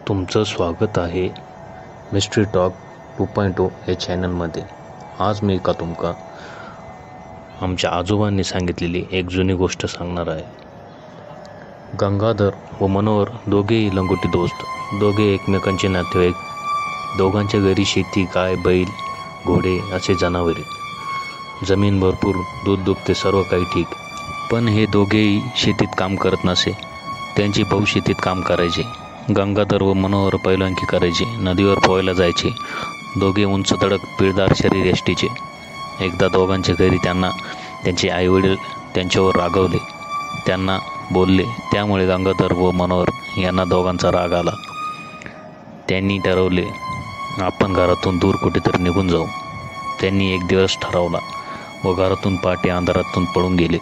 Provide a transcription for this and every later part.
तुमचं स्वागत आहे मिस्ट्री टॉक 2.0 या चॅनलमध्ये। आज मी तुमका आमच्या आजोबांनी सांगितलेली एक जुनी गोष्ट सांगणार आहे। गंगाधर व मनोहर दोघेही लंगोटी दोस्त, दोघे एकमेकांचे नातेवाईक। दोघांच्या घरी शेती, गाय, बैल, घोडे असे जनावरे, जमीन भरपूर, दूध दुभते, सर्व काही ठीक। पण हे दोघेही शेतीत काम करत नसे। त्यांची भाऊ शेतीत काम करायचे। गंगाधर व मनोहर पैलवानकी करायचे, नदीवर पोहायला जायचे। दोघे उंच तडक पिळदार शरीर यष्टीचे। एकदा दोघांच्या घरी त्यांचे आईवडील त्यांच्यावर रागवले, त्यांना बोलले। त्यामुळे गंगाधर व मनोहर यांना दोघांचा राग आला। त्यांनी ठरवले आपण घरातून दूर कुठेतरी निघून जाऊ। त्यांनी एक दिवस ठरवला व घरातून पहाटे अंधारातून पळून गेले।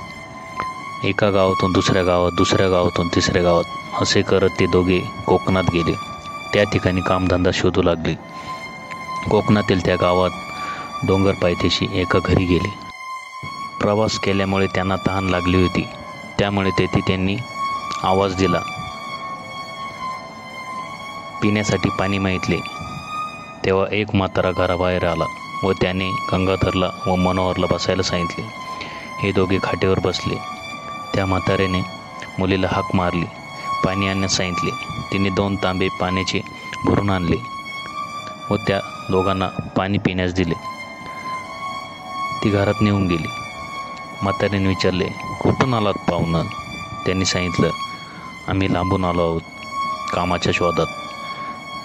एका गावातून दुसऱ्या गावात, दुसऱ्या गावातून तिसऱ्या गावात असे करत ते दोघे कोकणात गेले। त्या ठिकाणी कामधंदा शोधू लागले। कोकणातील त्या गावात डोंगर पायथ्याशी एका घरी गेले। प्रवास केल्यामुळे त्यांना तहान लागली होती, त्यामुळे तेथे त्यांनी आवाज दिला, पिण्यासाठी पाणी मागितले। तेव्हा एक म्हातारा घराबाहेर आला व त्याने गंगाधरला व मनोहरला बसायला सांगितले। हे दोघे खाटेवर बसले। त्या म्हाताऱ्याने मुलीला हाक मारली, पाणी आणण्यास सांगितले। तिने 2 तांबे पाण्याचे भरून आणले व त्या दोघांना पाणी पिण्यास दिले। ती घरात नेऊन गेली। म्हाताऱ्याने विचारले, कुठून आलात पाहुणं? त्यांनी सांगितलं, आम्ही लांबून आलो आहोत, कामाच्या शोधात।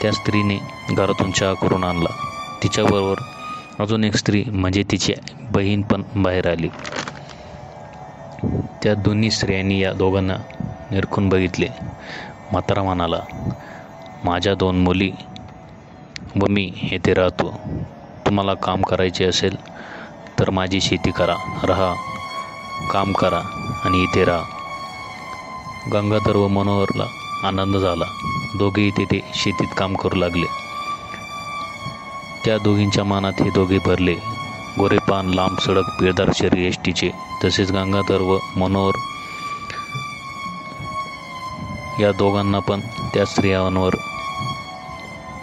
त्या स्त्रीने घरातून चहा करून आणला। तिच्याबरोबर अजून एक स्त्री म्हणजे तिची बहीण पण बाहेर आली। त्या दोन्ही स्त्रियांनी या दोघांना निरखून बघितले। म्हातारा म्हणाला, माझ्या 2 मुली व मी येथे राहतो। तुम्हाला काम करायचे असेल तर माझी शेती करा, राहा, काम करा आणि इथे राहा। गंगाधर व मनोहरला आनंद झाला। दोघेही तिथे शेतीत काम करू लागले। त्या दोघींच्या मनात हे दोघे भरले। गोरेपान, लांब सडक, पिळदार शरीर यष्टीचे। तसेच गंगाधर व मनोहर या दोघांना पण त्या स्त्रियांवर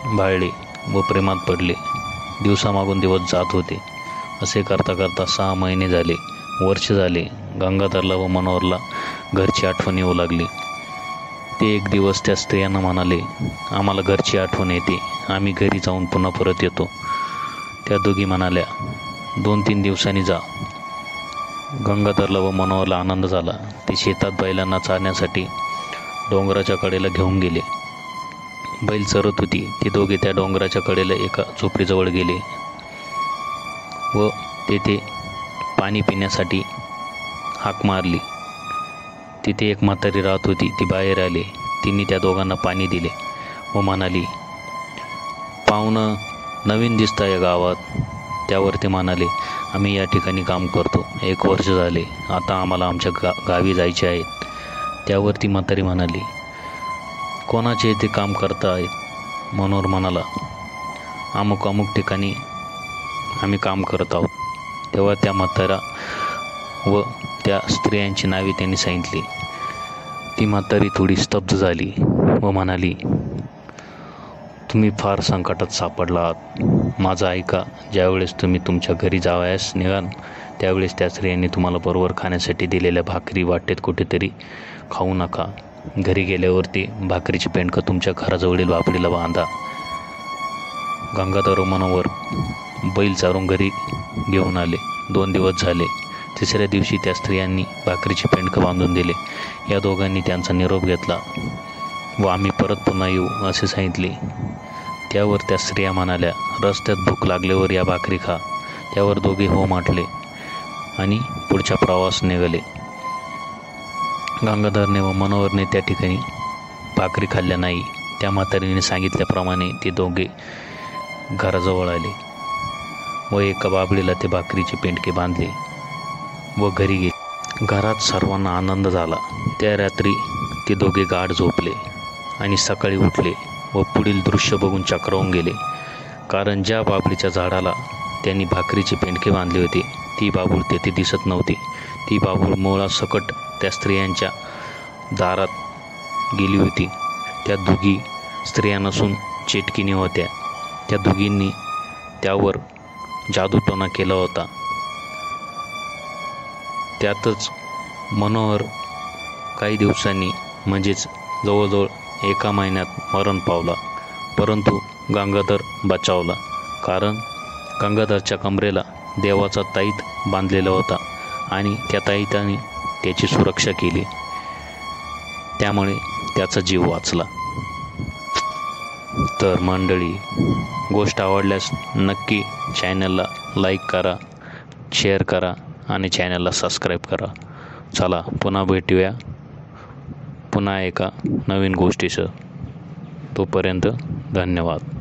भाळले व प्रेमात पडले। दिवसामागून दिवस जात होते। असे करता करता 6 महिने झाले, वर्ष झाले। गंगाधरला व मनोहरला घरची आठवण येऊ लागली। ते एक दिवस त्या स्त्रियांना म्हणाले, आम्हाला घरची आठवण येते, आम्ही घरी जाऊन पुन्हा परत येतो। त्या दोघी म्हणाल्या, 2-3 दिवसांनी जा। गंगाधरला व मनोहरला आनंद झाला। ते शेतात बैलांना चारण्यासाठी डोंगराच्या कडेला घेऊन गेले। बैल चरत होती। ते दोघे त्या डोंगराच्या कडेला एका झोपडीजवळ गेले व तेथे पाणी पिण्यासाठी हाक मारली। तिथे एक म्हातारी राहत होती। ती बाहेर आली। तिने त्या दोघांना पाणी दिले व म्हणाली, पाहुणं नवीन दिसतं या गावात। त्यावर ते म्हणाले, आम्ही या ठिकाणी काम करतो, 1 वर्ष झाले, आता आम्हाला आमच्या गावी जायचे आहे। त्यावर ती म्हातारी म्हणाली, कोणाचे इथे काम करता आहेत? मनोहर म्हणाला, अमुक ठिकाणी आम्ही काम करत आहोत। तेव्हा त्या म्हातारा व त्या स्त्रियांची नावे त्यांनी सांगितली। ती म्हातारी थोडी स्तब्ध झाली व म्हणाली, तुम्ही फार संकटात सापडला आहात। माझं ऐका, ज्यावेळेस तुम्ही तुमच्या घरी जावयास निघाल त्यावेळेस त्या स्त्रियांनी तुम्हाला बरोबर खाण्यासाठी दिलेल्या भाकरी वाटेत कुठेतरी खाऊ नका। घरी गेल्यावरती भाकरीची पेंडकं तुमच्या घराजवळील बापडीला बांधा। गंगाधर व मनोहर बैल चारून घरी घेऊन आले। 2 दिवस झाले। 3ऱ्या दिवशी त्या स्त्रियांनी भाकरीची पेंडकं बांधून दिले। या दोघांनी त्यांचा निरोप घेतला व आम्ही परत पुन्हा येऊ असे सांगितले। त्यावर त्या स्त्रिया म्हणाल्या, रस्त्यात भूक लागल्यावर या भाकरी खा। त्यावर दोघे हो म्हटले आणि पुढच्या प्रवास निघाले। गंगाधरने व मनोहरने त्या ठिकाणी भाकरी खाल्ल्या नाही। त्या म्हातारीने सांगितल्याप्रमाणे ते दोघे घराजवळ आले व एका बाबडीला ते भाकरीचे पेंडके बांधले व घरी गेले। घरात सर्वांना आनंद झाला। त्या रात्री ते दोघे गाढ झोपले आणि सकाळी उठले व पुढील दृश्य बघून चक्रावून गेले। कारण ज्या बाबळीच्या झाडाला त्यांनी भाकरीचे पेंडके बांधले होते ती बाबूळ तेथे दिसत नव्हती। ती बाबूळ मुळासकट त्या स्त्रियांच्या दारात गेली होती। त्या दोघी स्त्रिया नसून चेटकिनी होत्या. त्या दोघींनी त्यावर जादूटोणा केला होता. त्यातच मनोहर काही दिवसांनी म्हणजेच जवळजवळ 1 महिन्यात मरण पावला. परंतु गंगाधर बचावला, कारण गंगाधरच्या कमरेला देवाचा ताईत बांधलेला होता आणि त्या ताईताने त्याची सुरक्षा केली. त्यामुळे त्याचा जीव वाचला. तर मंडळी, गोष्ट आवडल्यास नक्की चॅनलला लाईक करा, शेअर करा आणि चॅनलला सबस्क्राईब करा. चला पुन्हा भेटूया पुन्हा एका नवीन गोष्टीसह. तोपर्यंत धन्यवाद.